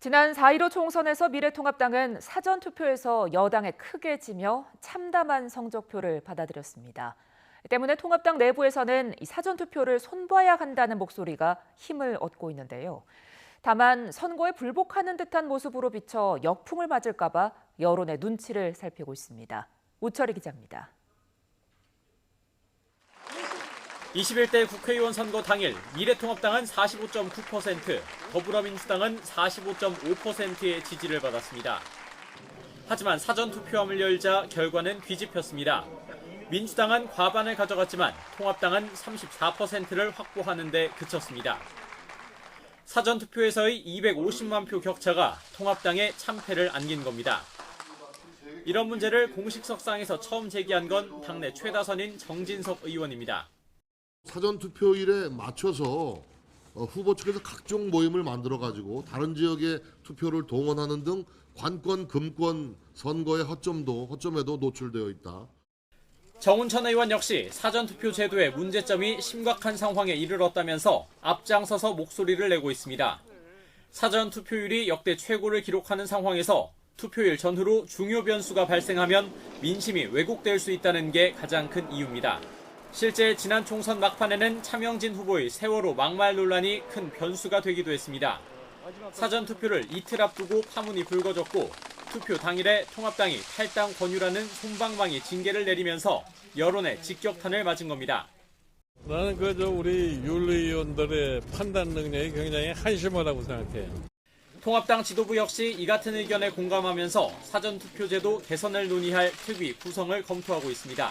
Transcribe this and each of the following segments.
지난 4.15 총선에서 미래통합당은 사전투표에서 여당에 크게 지며 참담한 성적표를 받아들였습니다. 때문에 통합당 내부에서는 이 사전투표를 손봐야 한다는 목소리가 힘을 얻고 있는데요. 다만 선거에 불복하는 듯한 모습으로 비쳐 역풍을 맞을까 봐 여론의 눈치를 살피고 있습니다. 우철희 기자입니다. 21대 국회의원 선거 당일 미래통합당은 45.9%, 더불어민주당은 45.5%의 지지를 받았습니다. 하지만 사전투표함을 열자 결과는 뒤집혔습니다. 민주당은 과반을 가져갔지만 통합당은 34%를 확보하는 데 그쳤습니다. 사전투표에서의 250만 표 격차가 통합당의 참패를 안긴 겁니다. 이런 문제를 공식석상에서 처음 제기한 건 당내 최다선인 정진석 의원입니다. 사전투표일에 맞춰서 후보 측에서 각종 모임을 만들어가지고 다른 지역의 투표를 동원하는 등 관권, 금권 선거의 허점에도 노출되어 있다. 정운천 의원 역시 사전투표 제도의 문제점이 심각한 상황에 이르렀다면서 앞장서서 목소리를 내고 있습니다. 사전투표율이 역대 최고를 기록하는 상황에서 투표일 전후로 중요 변수가 발생하면 민심이 왜곡될 수 있다는 게 가장 큰 이유입니다. 실제 지난 총선 막판에는 차명진 후보의 세월호 막말 논란이 큰 변수가 되기도 했습니다. 사전투표를 이틀 앞두고 파문이 불거졌고 투표 당일에 통합당이 탈당 권유라는 솜방망이 징계를 내리면서 여론의 직격탄을 맞은 겁니다. 나는 우리 윤리위원들의 판단 능력이 굉장히 한심하다고 생각해요. 통합당 지도부 역시 이 같은 의견에 공감하면서 사전투표제도 개선을 논의할 특위 구성을 검토하고 있습니다.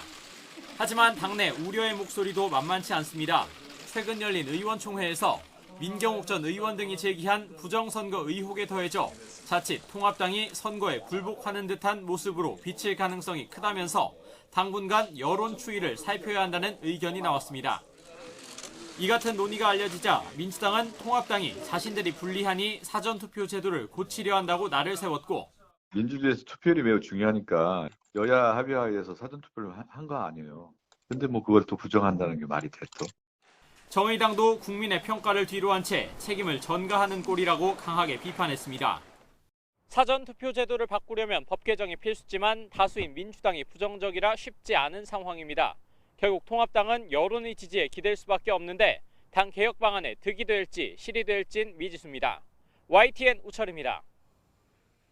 하지만 당내 우려의 목소리도 만만치 않습니다. 최근 열린 의원총회에서 민경욱 전 의원 등이 제기한 부정선거 의혹에 더해져 자칫 통합당이 선거에 굴복하는 듯한 모습으로 비칠 가능성이 크다면서 당분간 여론 추이를 살펴야 한다는 의견이 나왔습니다. 이 같은 논의가 알려지자 민주당은 통합당이 자신들이 불리하니 사전투표 제도를 고치려 한다고 날을 세웠고, 민주주의에서 투표율이 매우 중요하니까 여야 합의하에서 사전투표를 한 거 아니에요. 근데 그걸 또 부정한다는 게 말이 돼 또. 정의당도 국민의 평가를 뒤로한 채 책임을 전가하는 꼴이라고 강하게 비판했습니다. 사전투표 제도를 바꾸려면 법 개정이 필수지만 다수인 민주당이 부정적이라 쉽지 않은 상황입니다. 결국 통합당은 여론의 지지에 기댈 수밖에 없는데 당 개혁 방안에 득이 될지 실이 될진 미지수입니다. YTN 우철입니다.